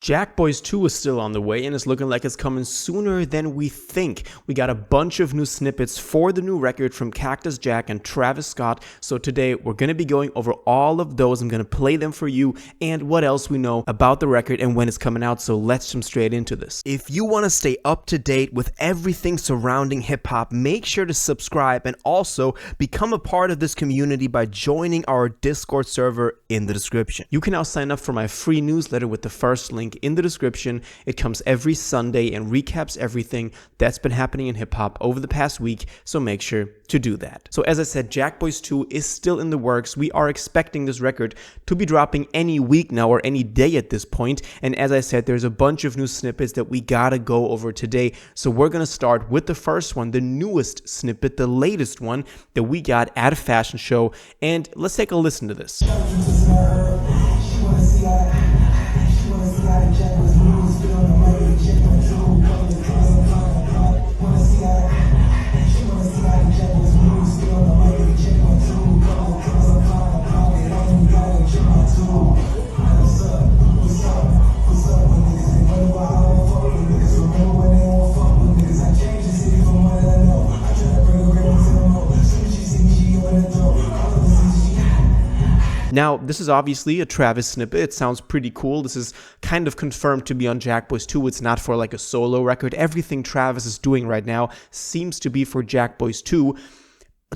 Jackboys 2 is still on the way and it's looking like it's coming sooner than we think. We got a bunch of new snippets for the new record from Cactus Jack and Travis Scott. So today we're going to be going over all of those. I'm going to play them for you and what else we know about the record and when it's coming out. So let's jump straight into this. If you want to stay up to date with everything surrounding hip hop, make sure to subscribe and also become a part of this community by joining our Discord server in the description. You can now sign up for my free newsletter with the first link in the description. It comes every Sunday and recaps everything that's been happening in hip hop over the past week, so make sure to do that. So as I said, Jackboys 2 is still in the works. We are expecting this record to be dropping any week now or any day at this point, and as I said, there's a bunch of new snippets that we gotta go over today. So we're gonna start with the first one, the newest snippet, the latest one that we got at a fashion show, and let's take a listen to this. Now, this is obviously a Travis snippet. It sounds pretty cool. This is kind of confirmed to be on Jackboys 2. It's not for like a solo record. Everything Travis is doing right now seems to be for Jackboys 2.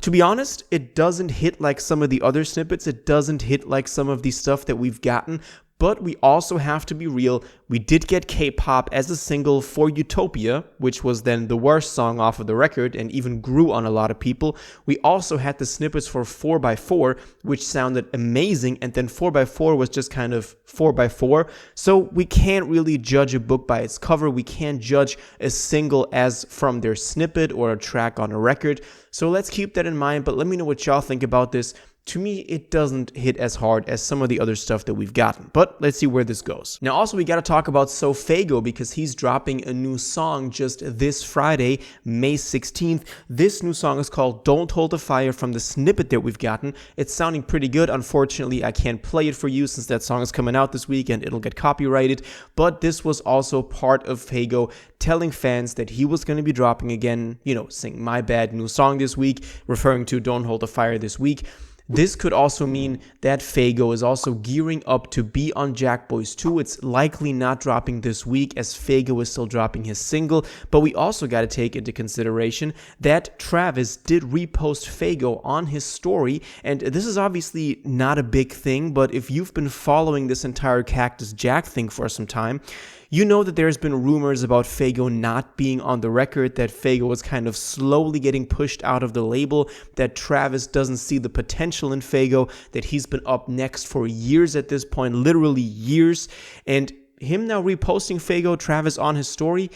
To be honest, it doesn't hit like some of the other snippets. It doesn't hit like some of the stuff that we've gotten. But we also have to be real. We did get K-pop as a single for Utopia, which was then the worst song off of the record and even grew on a lot of people. We also had the snippets for 4x4, which sounded amazing, and then 4x4 was just kind of 4x4. So we can't really judge a book by its cover. We can't judge a single as from their snippet or a track on a record. So let's keep that in mind, but let me know what y'all think about this. To me, it doesn't hit as hard as some of the other stuff that we've gotten, but let's see where this goes. Now, also, we got to talk about Fago because he's dropping a new song just this Friday, May 16th. This new song is called Don't Hold the Fire from the snippet that we've gotten. It's sounding pretty good. Unfortunately, I can't play it for you since that song is coming out this week and it'll get copyrighted, but this was also part of Fago telling fans that he was going to be dropping again, saying my bad new song this week, referring to Don't Hold the Fire this week. This could also mean that Fago is also gearing up to be on Jackboys 2. It's likely not dropping this week as Fago is still dropping his single, but we also got to take into consideration that Travis did repost Fago on his story, and this is obviously not a big thing, but if you've been following this entire Cactus Jack thing for some time, you know that there's been rumors about Fago not being on the record, that Fago is kind of slowly getting pushed out of the label, that Travis doesn't see the potential in Fago, that he's been up next for years at this point, literally years, and him now reposting Fago, Travis on his story,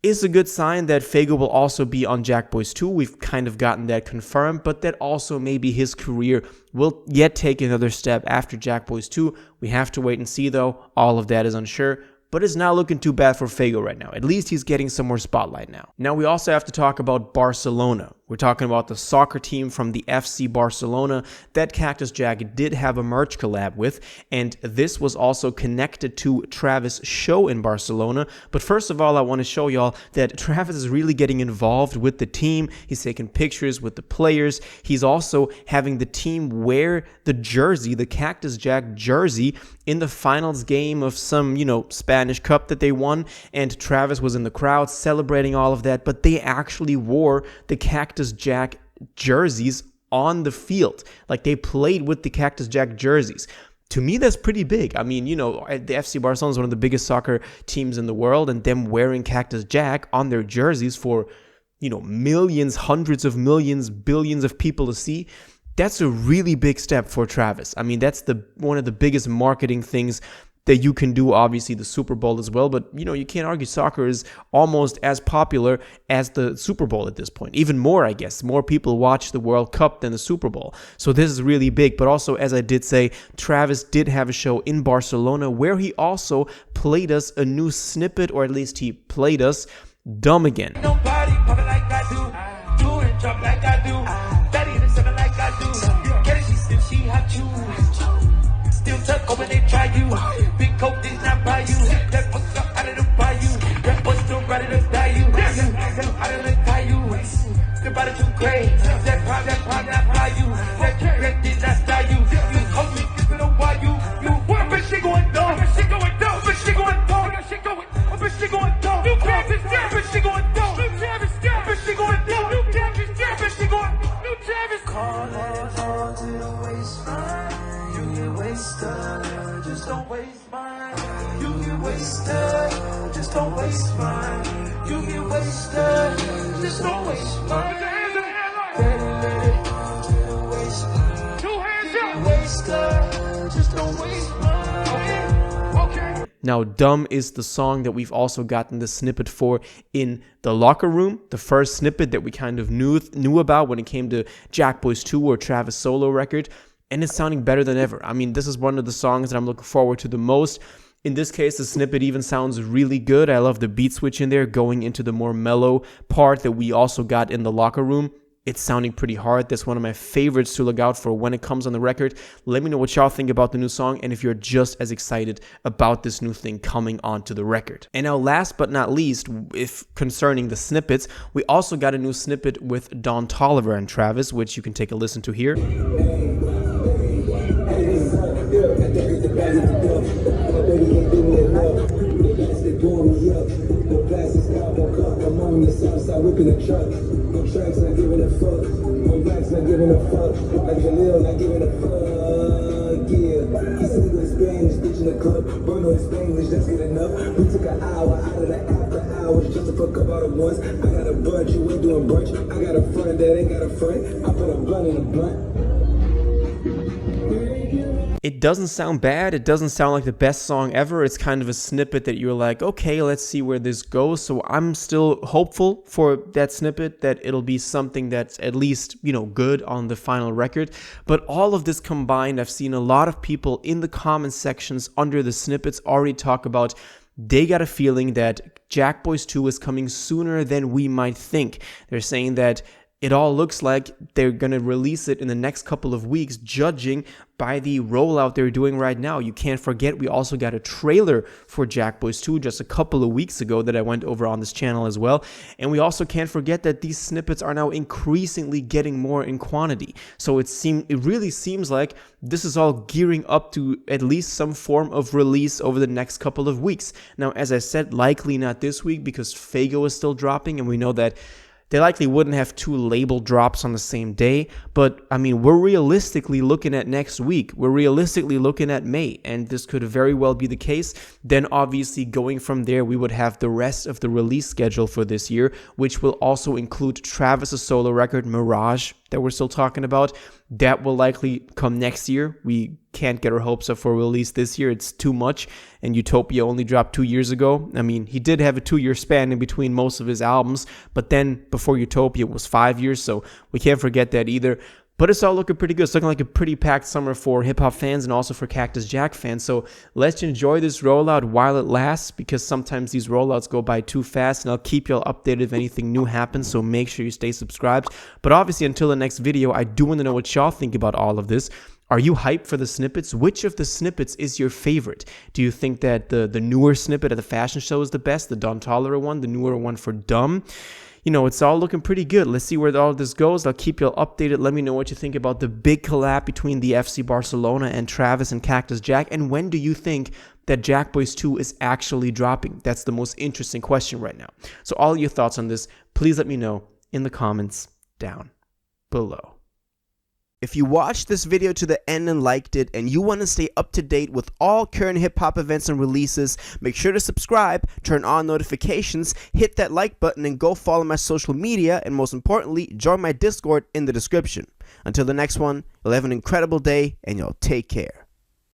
is a good sign that Fago will also be on Jackboys 2. We've kind of gotten that confirmed, but that also maybe his career will yet take another step after Jackboys 2. We have to wait and see though. All of that is unsure. But it's not looking too bad for Fago right now. At least he's getting some more spotlight now. Now we also have to talk about Barcelona. We're talking about the soccer team from the FC Barcelona that Cactus Jack did have a merch collab with, and this was also connected to Travis' show in Barcelona. But first of all, I want to show y'all that Travis is really getting involved with the team. He's taking pictures with the players. He's also having the team wear the jersey, the Cactus Jack jersey, in the finals game of some, Spanish Cup that they won, and Travis was in the crowd celebrating all of that, but they actually wore the Cactus Jack jerseys on the field. Like, they played with the Cactus Jack jerseys. To me, that's pretty big. I mean, the FC Barcelona is one of the biggest soccer teams in the world, and them wearing Cactus Jack on their jerseys for, millions, hundreds of millions, billions of people to see. That's a really big step for Travis. I mean, that's one of the biggest marketing things that you can do, obviously the Super Bowl as well, but you can't argue soccer is almost as popular as the Super Bowl at this point. Even more, I guess. More people watch the World Cup than the Super Bowl. So this is really big, but also, as I did say, Travis did have a show in Barcelona where he also played us a new snippet, or at least he played us Dumb Again. Nobody pop it like I do, do it drop like I do, daddy in the 7 like I do, get it, she still she hot you, still tuck when they try you. Big coat did not buy you. That boy still out of the bayou. That boy still ready to die you. Out of the bayou. The body too great. That prime not buy you. That did not style you. You hold me, you know why you. What bitch she going dumb? Bitch she going dumb. Bitch she going dumb. Bitch she going dumb. New Travis down. Bitch she going dumb. New Travis down. Bitch she going dumb. New Travis down. Bitch she going. New Travis. Call it all to the waistline. You get wasted, just don't waste mine. You get wasted, just don't waste mine. You get wasted, just don't waste mine. Let it all to the waistline. Two hands up. Wasted, just don't waste mine. Okay. Now, Dumb is the song that we've also gotten the snippet for in the locker room, the first snippet that we kind of knew about when it came to Jackboys 2 or Travis' solo record, and it's sounding better than ever. I mean, this is one of the songs that I'm looking forward to the most. In this case, the snippet even sounds really good. I love the beat switch in there going into the more mellow part that we also got in the locker room. It's sounding pretty hard. That's one of my favorites to look out for when it comes on the record. Let me know what y'all think about the new song and if you're just as excited about this new thing coming onto the record. And now last but not least, if concerning the snippets, we also got a new snippet with Don Toliver and Travis, which you can take a listen to here. Whipping the truck, no tracks not giving a fuck, no blacks not giving a fuck, like Jaleel not giving a fuck, yeah. He said he was Spanish, bitch in the club, Bruno in Spanglish, that's good enough. We took an hour out of the after hours just to fuck about it once. I got a bunch, you ain't doing brunch, I got a friend that ain't got a friend, I put a blunt in a blunt. It doesn't sound bad. It doesn't sound like the best song ever. It's kind of a snippet that you're like, okay, let's see where this goes. So I'm still hopeful for that snippet, that it'll be something that's at least, good on the final record. But all of this combined, I've seen a lot of people in the comment sections under the snippets already talk about they got a feeling that Jackboys 2 is coming sooner than we might think. They're saying that it all looks like they're going to release it in the next couple of weeks, judging by the rollout they're doing right now. You can't forget, we also got a trailer for Jackboys 2 just a couple of weeks ago that I went over on this channel as well. And we also can't forget that these snippets are now increasingly getting more in quantity. So it really seems like this is all gearing up to at least some form of release over the next couple of weeks. Now, as I said, likely not this week because Fago is still dropping, and we know that they likely wouldn't have two label drops on the same day, but I mean, we're realistically looking at next week. We're realistically looking at May, and this could very well be the case. Then obviously going from there, we would have the rest of the release schedule for this year, which will also include Travis' solo record, Mirage, that we're still talking about. That will likely come next year. We can't get our hopes up for release this year. It's too much. And Utopia only dropped 2 years ago. I mean, he did have a 2-year span in between most of his albums, but then before Utopia it was 5 years, so we can't forget that either. But it's all looking pretty good. It's looking like a pretty packed summer for hip-hop fans and also for Cactus Jack fans. So let's enjoy this rollout while it lasts, because sometimes these rollouts go by too fast, and I'll keep y'all updated if anything new happens, so make sure you stay subscribed. But obviously, until the next video, I do want to know what y'all think about all of this. Are you hyped for the snippets? Which of the snippets is your favorite? Do you think that the newer snippet at the fashion show is the best, the Don Toliver one, the newer one for Dumb? It's all looking pretty good. Let's see where all of this goes. I'll keep you all updated. Let me know what you think about the big collab between the FC Barcelona and Travis and Cactus Jack. And when do you think that Jackboys 2 is actually dropping? That's the most interesting question right now. So all your thoughts on this, please let me know in the comments down below. If you watched this video to the end and liked it, and you want to stay up to date with all current hip-hop events and releases, make sure to subscribe, turn on notifications, hit that like button, and go follow my social media, and most importantly, join my Discord in the description. Until the next one, you'll have an incredible day, and y'all take care.